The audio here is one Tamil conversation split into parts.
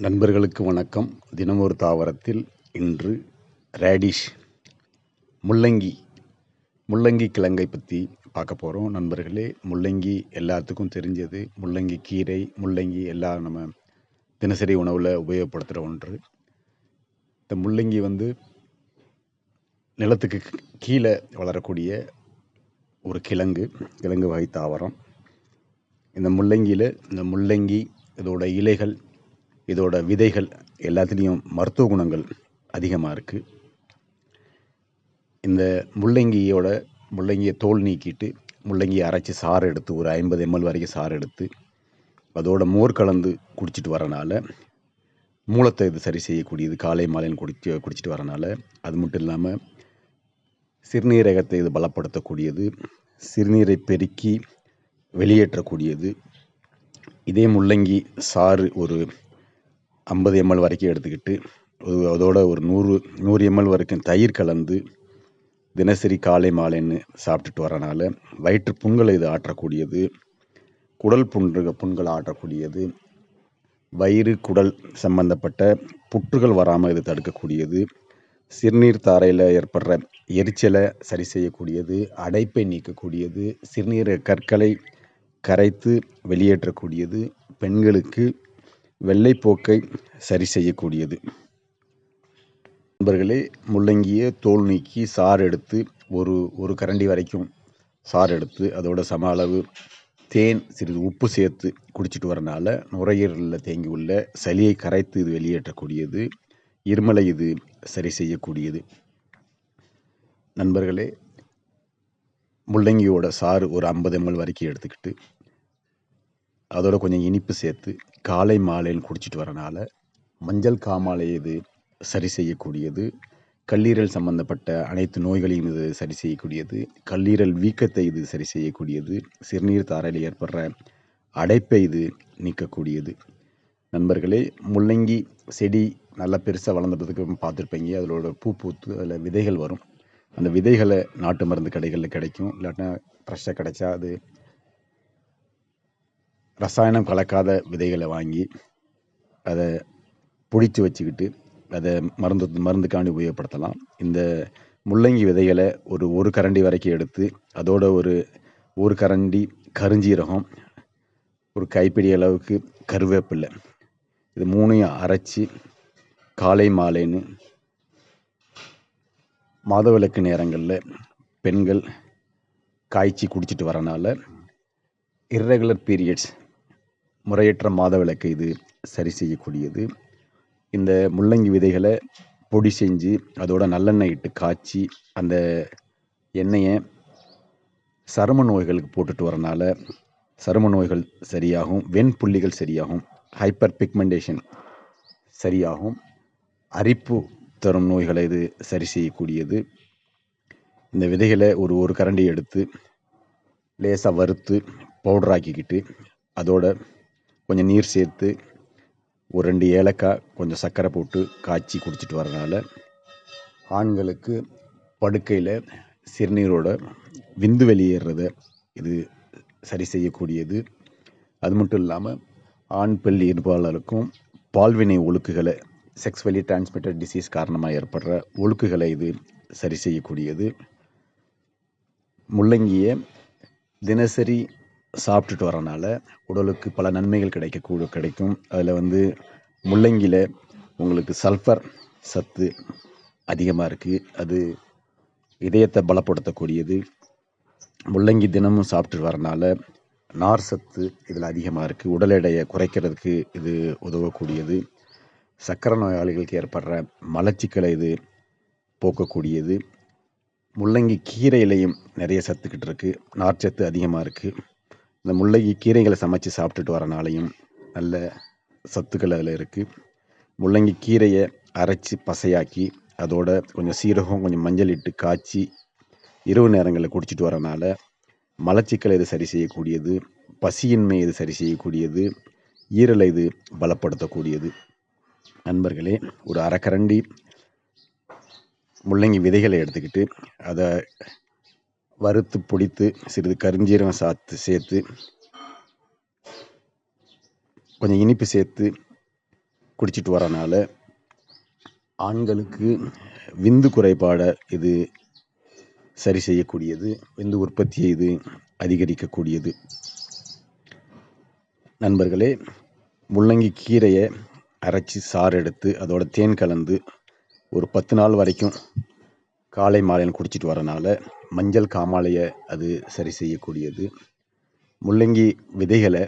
நண்பர்களுக்கு வணக்கம். தினமொரு தாவரத்தில் இன்று ரேடிஷ் முள்ளங்கி முள்ளங்கி கிழங்கை பற்றி பார்க்க போகிறோம். நண்பர்களே, முள்ளங்கி எல்லாத்துக்கும் தெரிஞ்சது. முள்ளங்கி கீரை, முள்ளங்கி எல்லாம் நம்ம தினசரி உணவில் உபயோகப்படுத்துகிற ஒன்று. இந்த முள்ளங்கி நிலத்துக்கு கீழே வளரக்கூடிய ஒரு கிழங்கு வகை தாவரம். இந்த முள்ளங்கி இதோட இலைகள், இதோட விதைகள் எல்லாத்துலேயும் மருத்துவ குணங்கள் அதிகமாக இருக்குது. இந்த முள்ளங்கியை தோல் நீக்கிட்டு முள்ளங்கியை அரைச்சி சாறு எடுத்து ஒரு 50 ml வரைக்கும் சாறு எடுத்து அதோட மோர் கலந்து குடிச்சிட்டு வரனால மூலத்தை இது சரி செய்யக்கூடியது. காலை மாலைன்னு குடிச்சிட்டு வரனால அது மட்டும் இல்லாமல் சிறுநீரகத்தை இது பலப்படுத்தக்கூடியது, சிறுநீரை பெருக்கி வெளியேற்றக்கூடியது. இதே முள்ளங்கி சாறு ஒரு 50 ml வரைக்கும் எடுத்துக்கிட்டு அதோட ஒரு 100 ml வரைக்கும் தயிர் கலந்து தினசரி காலை மாலைன்னு சாப்பிட்டுட்டு வரனால வயிற்று புண்களை இது ஆற்றக்கூடியது, குடல் புண்களை ஆற்றக்கூடியது, வயிறு குடல் சம்பந்தப்பட்ட புற்றுகள் வராமல் இது தடுக்கக்கூடியது, சிறுநீர் தாரையில் ஏற்படுற எரிச்சலை சரி செய்யக்கூடியது, அடைப்பை நீக்கக்கூடியது, சிறுநீரக கற்களை கரைத்து வெளியேற்றக்கூடியது, பெண்களுக்கு வெள்ளைப்போக்கை சரி செய்யக்கூடியது. நண்பர்களே, முள்ளங்கியை தோல் நீக்கி சாறு எடுத்து ஒரு கரண்டி வரைக்கும் சாறு எடுத்து அதோட சம அளவு தேன், சிறிது உப்பு சேர்த்து குடிச்சிட்டு வரனால நுரையீரலில் தேங்கி உள்ள சளியை கரைத்து இது வெளியேற்றக்கூடியது, இருமலை இது சரி செய்யக்கூடியது. நண்பர்களே, முள்ளங்கியோட சாறு ஒரு 50 ml வரைக்கும் எடுத்துக்கிட்டு அதோட கொஞ்சம் இனிப்பு சேர்த்து காலை மாலையில் குடிச்சிட்டு வரனால மஞ்சள் காமாலை இது சரி செய்யக்கூடியது, கல்லீரல் சம்பந்தப்பட்ட அனைத்து நோய்களையும் இது சரி செய்யக்கூடியது, கல்லீரல் வீக்கத்தை இது சரி செய்யக்கூடியது, சிறுநீர் தாரையில் ஏற்படுற அடைப்பை இது நீக்கக்கூடியது. நண்பர்களே, முள்ளங்கி செடி நல்லா பெருசாக வளர்ந்ததுக்கு பார்த்துருப்பீங்க. அதோட பூத்து அதில் விதைகள் வரும். அந்த விதைகளை நாட்டு மருந்து கடைகளில் கிடைக்கும். இல்லாட்டினா ஃப்ரெஷ்ஷாக கிடைச்சா அது ரசாயனம் கலக்காத விதைகளை வாங்கி அதை பிடிச்சி வச்சுக்கிட்டு அதை மருந்துக்காண்டி உபயோகப்படுத்தலாம். இந்த முள்ளங்கி விதைகளை ஒரு கரண்டி வரைக்கும் எடுத்து அதோட ஒரு கரண்டி கருஞ்சீரகம், ஒரு கைப்பிடி அளவுக்கு கருவேப்பில்லை, இது 3ஐயும் அரைச்சி காலை மாலைன்னு மாதவிலக்கு நேரங்களில் பெண்கள் காய்ச்சி குடிச்சிட்டு வரனால இர்ரெகுலர் பீரியட்ஸ், முறையற்ற மாதவிலக்கு இது சரி செய்யக்கூடியது. இந்த முள்ளங்கி விதைகளை பொடி செஞ்சு அதோட நல்லெண்ணெய் இட்டு காய்ச்சி அந்த எண்ணெயை சரும நோய்களுக்கு போட்டுட்டு வரனால சரும நோய்கள் சரியாகும், வெண்புள்ளிகள் சரியாகும், ஹைப்பர் பிக்மெண்டேஷன் சரியாகும், அரிப்பு தரும் நோய்களை இது சரி செய்யக்கூடியது. இந்த விதைகளை ஒரு கரண்டி எடுத்து லேசாக வறுத்து பவுடராக்கிக்கிட்டு அதோட கொஞ்சம் நீர் சேர்த்து ஒரு 2 ஏலக்காய், கொஞ்சம் சர்க்கரை போட்டு காய்ச்சி குடிச்சிட்டு வரனால ஆண்களுக்கு படுக்கையில் சிறுநீரோட விந்து வெளியேறதை இது சரி செய்யக்கூடியது. அது மட்டும் இல்லாமல் ஆண் பெண் இருபாலருக்கும் பால்வினை ஒழுக்குகளை, செக்ஸ்வலி டிரான்ஸ்மிட்டட் டிசீஸ் காரணமாக ஏற்படுற ஒழுக்குகளை இது சரி செய்யக்கூடியது. முள்ளங்கியை தினசரி சாப்பிட்டுட்டு வரனால உடலுக்கு பல நன்மைகள் கிடைக்கும். அதில் முள்ளங்கியில் உங்களுக்கு சல்ஃபர் சத்து அதிகமாக இருக்குது. அது இதயத்தை பலப்படுத்தக்கூடியது. முள்ளங்கி தினமும் சாப்பிட்டு வரனால நார் சத்து இதில் அதிகமாக இருக்குது. உடல் எடையை குறைக்கிறதுக்கு இது உதவக்கூடியது. சர்க்கரை நோயாளிகளுக்கு ஏற்படுற மலச்சிக்கலை இது போக்கக்கூடியது. முள்ளங்கி கீரையிலையும் நிறைய சத்துக்கிட்டு இருக்குது, நார்ச்சத்து அதிகமாக இருக்குது. இந்த முள்ளங்கி கீரைகளை சமைச்சு சாப்பிட்டுட்டு வரனாலையும் நல்ல சத்துக்கள் அதில் இருக்குது. முள்ளங்கி கீரையை அரைச்சி பசையாக்கி அதோட கொஞ்சம் சீரகம், கொஞ்சம் மஞ்சள் இட்டு காய்ச்சி இரவு நேரங்களில் குடிச்சிட்டு வரனால மலச்சிக்கலை இது சரி செய்யக்கூடியது, பசியின்மை இது சரி செய்யக்கூடியது, ஈரலை இது பலப்படுத்தக்கூடியது. நண்பர்களே, ஒரு அரைக்கரண்டி முள்ளங்கி விதைகளை எடுத்துக்கிட்டு அதை வறுத்து பொடித்து சிறிது கருஞ்சீரகம் சேர்த்து கொஞ்சம் இனிப்பு சேர்த்து குடிச்சிட்டு வரனால ஆண்களுக்கு விந்து குறைபாடை இது சரி செய்யக்கூடியது, விந்து உற்பத்தியை இது அதிகரிக்கக்கூடியது. நண்பர்களே, முள்ளங்கி கீரையை அரைச்சி சாறு எடுத்து அதோட தேன் கலந்து ஒரு 10 நாள் வரைக்கும் காலை மாலையில் குடிச்சிட்டு வரனால மஞ்சள் காமாலையை அது சரி செய்யக்கூடியது. முள்ளங்கி விதைகளை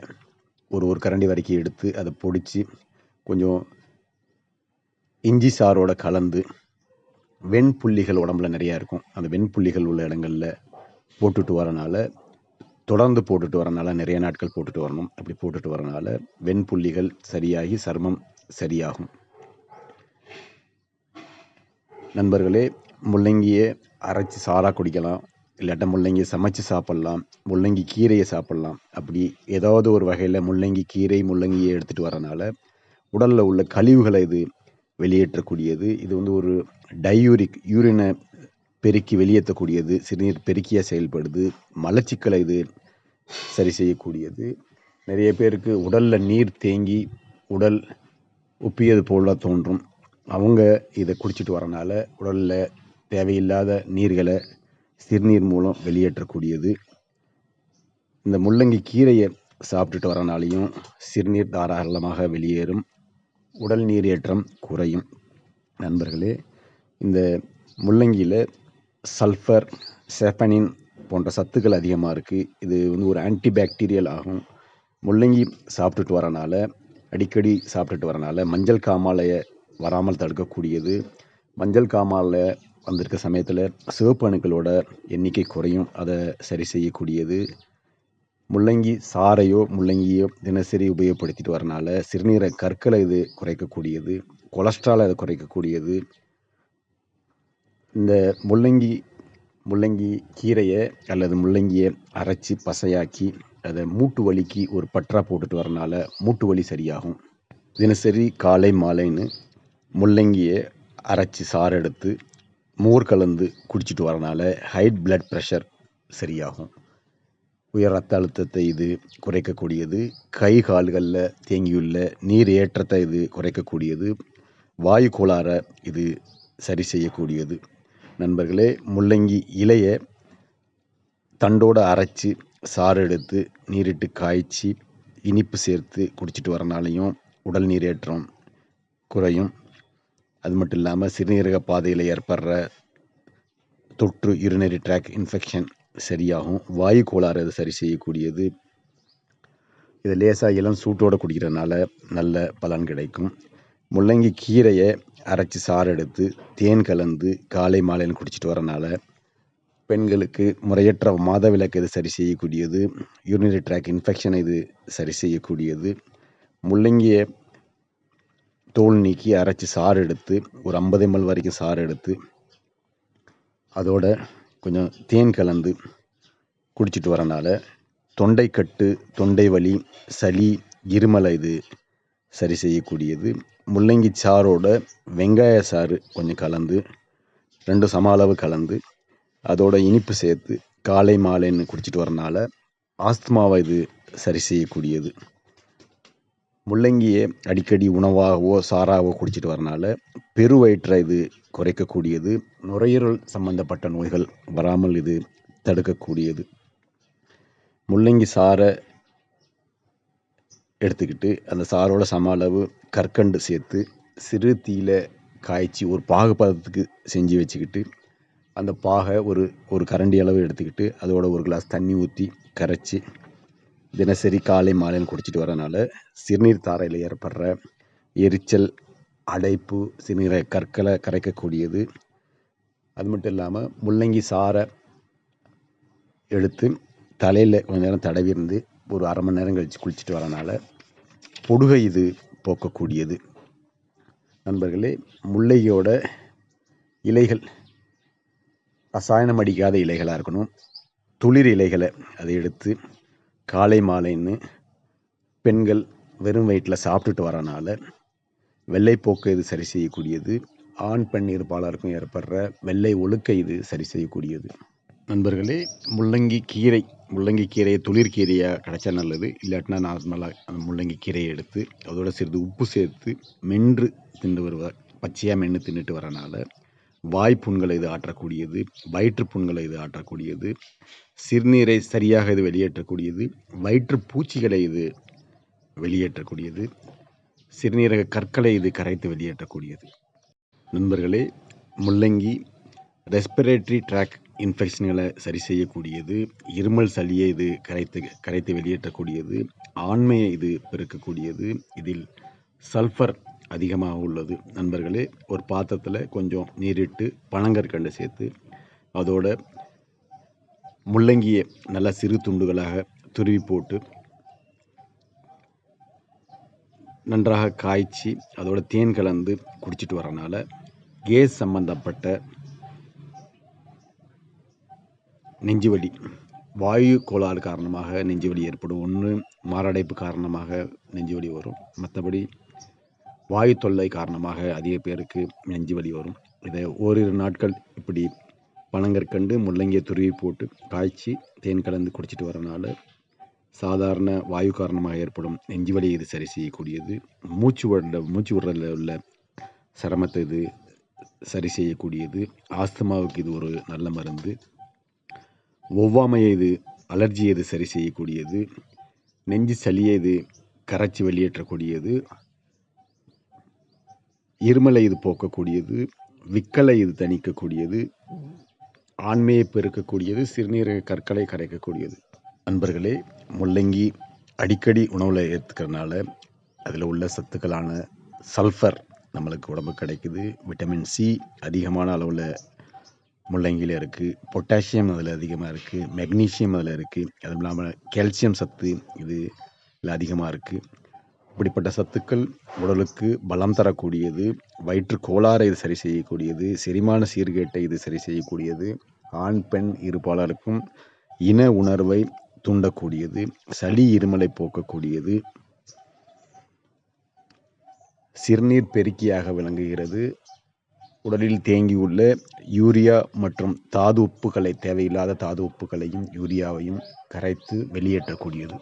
ஒரு கரண்டி வரைக்கும் எடுத்து அதை பொடிச்சு கொஞ்சம் இஞ்சி சாரோட கலந்து வெண்புள்ளிகள் உடம்புல நிறையா இருக்கும், அந்த வெண்புள்ளிகள் உள்ள இடங்களில் போட்டுட்டு வரனால, தொடர்ந்து போட்டுட்டு வரனால, நிறைய நாட்கள் போட்டுட்டு வரணும். அப்படி போட்டுட்டு வரனால வெண்புள்ளிகள் சரியாகி சருமம் சரியாகும். நண்பர்களே, முள்ளங்கியை அரைச்சி சாராக குடிக்கலாம், இல்லாட்டா முள்ளங்கியை சமைச்சு சாப்பிட்லாம், முள்ளங்கி கீரையை சாப்பிட்லாம். அப்படி ஏதாவது ஒரு வகையில் முள்ளங்கி கீரை முள்ளங்கியை எடுத்துகிட்டு வரனால உடலில் உள்ள கழிவுகளை இது வெளியேற்றக்கூடியது. இது ஒரு டையூரிக், யூரினை பெருக்கி வெளியேற்றக்கூடியது, சிறுநீர் பெருக்கியாக செயல்படுது. மலச்சிக்கலை இது சரி செய்யக்கூடியது. நிறைய பேருக்கு உடலில் நீர் தேங்கி உடல் உப்பியது போல தோன்றும். அவங்க இதை குடிச்சிட்டு வரனால உடலில் தேவையில்லாத நீர்களை சிறுநீர் மூலம் வெளியேற்றக்கூடியது. இந்த முள்ளங்கி கீரையை சாப்பிட்டுட்டு வரனாலையும் சிறுநீர் தாராளமாக வெளியேறும், உடல் நீரேற்றம் குறையும். நண்பர்களே, இந்த முள்ளங்கியில் சல்ஃபர், செஃபனின் போன்ற சத்துக்கள் அதிகமாக இருக்குது. இது ஒரு ஆன்டிபாக்டீரியல் ஆகும். முள்ளங்கி சாப்பிட்டுட்டு வரனால, அடிக்கடி சாப்பிட்டுட்டு வரனால மஞ்சள் காமாலையை வராமல் தடுக்கக்கூடியது. மஞ்சள் காமாலை வந்திருக்க சமயத்தில் சிவப்பு அணுக்களோட எண்ணிக்கை குறையும், அதை சரி செய்யக்கூடியது. முள்ளங்கி சாறையோ முள்ளங்கியோ தினசரி உபயோகப்படுத்திட்டு வரனால சிறுநீரை கற்களை இது குறைக்கக்கூடியது, கொலஸ்ட்ராலை அதை குறைக்கக்கூடியது. இந்த முள்ளங்கி கீரையை அல்லது முள்ளங்கியை அரைச்சி பசையாக்கி அதை மூட்டு வலிக்கு ஒரு பற்றா போட்டுட்டு வரனால மூட்டு வலி சரியாகும். தினசரி காலை மாலைன்னு முள்ளங்கியை அரைச்சி சாறு எடுத்து மோர் கலந்து குடிச்சிட்டு வரனால ஹை பிளட் ப்ரெஷர் சரியாகும். உயர் ரத்த அழுத்தத்தை இது குறைக்கக்கூடியது. கை கால்களில் தேங்கியுள்ள நீர் ஏற்றத்தை இது குறைக்கக்கூடியது. வாயு கோளாறை இது சரி செய்யக்கூடியது. நண்பர்களே, முள்ளங்கி இலையை தண்டோடு அரைச்சி சாறு எடுத்து நீரிட்டு காய்ச்சி இனிப்பு சேர்த்து குடிச்சிட்டு வரனாலையும் உடல் நீரேற்றம் குறையும். அது மட்டும் இல்லாமல் சிறுநீரக பாதையில் ஏற்படுற தொற்று, யூரினரி ட்ராக் இன்ஃபெக்ஷன் சரியாகும். வாயு கோளாறு அது சரி செய்யக்கூடியது. இதை லேசாக இளம் சூட்டோடு குடிக்கிறதுனால நல்ல பலன் கிடைக்கும். முள்ளங்கி கீரையை அரைச்சி சாறு எடுத்து தேன் கலந்து காலை மாலையில் குடிச்சிட்டு வரனால பெண்களுக்கு முறையற்ற மாதவிலக்கு இது சரி செய்யக்கூடியது. யூரினரி ட்ராக் இன்ஃபெக்ஷனை இது சரி செய்யக்கூடியது. முள்ளங்கியை தோல் நீக்கி அரைச்சி சாறு எடுத்து ஒரு 50 ml வரைக்கும் சாறு எடுத்து அதோட கொஞ்சம் தேன் கலந்து குடிச்சிட்டு வரனால தொண்டைக்கட்டு, தொண்டை வலி, சளி, இருமலை இது சரி செய்யக்கூடியது. முள்ளங்கி சாரோட வெங்காய சாறு கொஞ்சம் கலந்து 2 சம அளவு கலந்து அதோட இனிப்பு சேர்த்து காலை மாலைன்னு குடிச்சிட்டு வரனால ஆஸ்துமாவை இது சரி செய்யக்கூடியது. முள்ளங்கியை அடிக்கடி உணவாகவோ சாராகவோ குடிச்சிட்டு வரனால பெருவயிற்றை இது குறைக்கக்கூடியது. நுரையீரல் சம்பந்தப்பட்ட நோய்கள் வராமல் இது தடுக்கக்கூடியது. முள்ளங்கி சாறை எடுத்துக்கிட்டு அந்த சாரோட சம அளவு கற்கண்டு சேர்த்து சிறு தீயில காய்ச்சி ஒரு பாகு பதத்துக்கு செஞ்சு வச்சுக்கிட்டு அந்த பாகை ஒரு கரண்டி அளவு எடுத்துக்கிட்டு அதோட 1 கிளாஸ் தண்ணி ஊற்றி கரைச்சி தினசரி காலை மாலையில் குடிச்சிட்டு வரனால சிறுநீர் தாரையில் ஏற்படுற எரிச்சல், அடைப்பு, சிறுநீரை கற்களை கரைக்கக்கூடியது. அது மட்டும் இல்லாமல் முள்ளங்கி சாறை எடுத்து தலையில் கொஞ்ச நேரம் தடவி இருந்து ஒரு அரை மணி நேரம் கழித்து குளிச்சுட்டு வரனால பொடுகை இது போக்கக்கூடியது. நண்பர்களே, முள்ளங்கியோட இலைகள் ரசாயனம் அடிக்காத இலைகளாக இருக்கணும். துளிர் இலைகளை அதை எடுத்து காலை மாலைன்னு பெண்கள் வெறும் வயிற்றில் சாப்பிட்டுட்டு வரனால வெள்ளைப்போக்கை இது சரி செய்யக்கூடியது. ஆண் பெண் இருப்பாளருக்கும் ஏற்படுற வெள்ளை ஒழுக்கை இது சரி செய்யக்கூடியது. நண்பர்களே, முள்ளங்கி கீரை முள்ளங்கி கீரையை தொழிற்கீரையாக கிடைச்சா நல்லது. இல்லாட்டினா நார்மலாக அந்த முள்ளங்கி கீரையை எடுத்து அதோட சிறிது உப்பு சேர்த்து மென்று தின்று வருவார். பச்சையாக மென்று தின்னுட்டு வரனால வாய்ப்புண்களை இது ஆற்றக்கூடியது, வயிற்றுப்புண்களை இது ஆற்றக்கூடியது, சிறுநீரை சரியாக இது வெளியேற்றக்கூடியது, வயிற்றுப்பூச்சிகளை இது வெளியேற்றக்கூடியது, சிறுநீரக கற்களை இது கரைத்து வெளியேற்றக்கூடியது. நண்பர்களே, முள்ளங்கி ரெஸ்பிரேட்டரி ட்ராக் இன்ஃபெக்ஷன்களை சரி செய்யக்கூடியது, இருமல் சளியை இது கரைத்து வெளியேற்றக்கூடியது, ஆண்மையை இது பெருக்கக்கூடியது. இதில் சல்ஃபர் அதிகமாக உள்ளது. நண்பர்களே, ஒரு பாத்திரத்தில் கொஞ்சம் நீரிட்டு பனங்கற்கண்டு சேர்த்து அதோட முள்ளங்கியை நல்லா சிறு துண்டுகளாக துருவி போட்டு நன்றாக காய்ச்சி அதோட தேன் கலந்து குடிச்சிட்டு வரனால கேஸ் சம்பந்தப்பட்ட நெஞ்சுவலி, வாயு கோளாறு காரணமாக நெஞ்சுவலி ஏற்படும். ஒன்று மாரடைப்பு காரணமாக நெஞ்சுவலி வரும், மற்றபடி வாயு தொல்லை காரணமாக அதிக பேருக்கு நெஞ்சுவலி வரும். இதை ஓரிரு நாட்கள் இப்படி பனங்கற்கண்டு முள்ளங்கியை துருவி போட்டு காய்ச்சி தேன் கலந்து குடிச்சிட்டு வரனால சாதாரண வாயு காரணமாக ஏற்படும் நெஞ்சுவலி இது சரி செய்யக்கூடியது. மூச்சு விடுறதில் உள்ள சிரமத்தை இது சரி செய்யக்கூடியது. ஆஸ்துமாவுக்கு இது ஒரு நல்ல மருந்து. ஒவ்வாமையை இது அலர்ஜியை இது சரி செய்யக்கூடியது. நெஞ்சு சளியை இது கரைச்சி வெளியேற்றக்கூடியது. இருமலை இது போக்கக்கூடியது. விக்கலை இது தணிக்கக்கூடியது. ஆண்மையை பெருக்கக்கூடியது. சிறுநீரக கற்களை கரைக்கக்கூடியது. நண்பர்களே, முள்ளங்கி அடிக்கடி உணவில் ஏற்றுக்கிறதுனால அதில் உள்ள சத்துக்களான சல்ஃபர் நம்மளுக்கு உடம்பு கிடைக்குது. விட்டமின் சி அதிகமான அளவில் முள்ளங்கியில் இருக்குது. பொட்டாசியம் அதில் அதிகமாக இருக்குது. மெக்னீஷியம் அதில் இருக்குது. அதுவும் இல்லாமல் கால்சியம் சத்து இதில் அதிகமாக இருக்குது. இப்படிப்பட்ட சத்துக்கள் உடலுக்கு பலம் தரக்கூடியது. வயிற்று கோளாறை இது சரி செய்யக்கூடியது. செரிமான சீர்கேட்டை இது சரி செய்யக்கூடியது. ஆண் பெண் இருபாலருக்கும் இன உணர்வை தூண்டக்கூடியது. சளி இருமலை போக்கக்கூடியது. சிறுநீர் பெருக்கியாக விளங்குகிறது. உடலில் தேங்கியுள்ள யூரியா மற்றும் தாது உப்புகளை, தேவையில்லாத தாது உப்புகளையும் யூரியாவையும் கரைத்து வெளியேற்றக்கூடியது.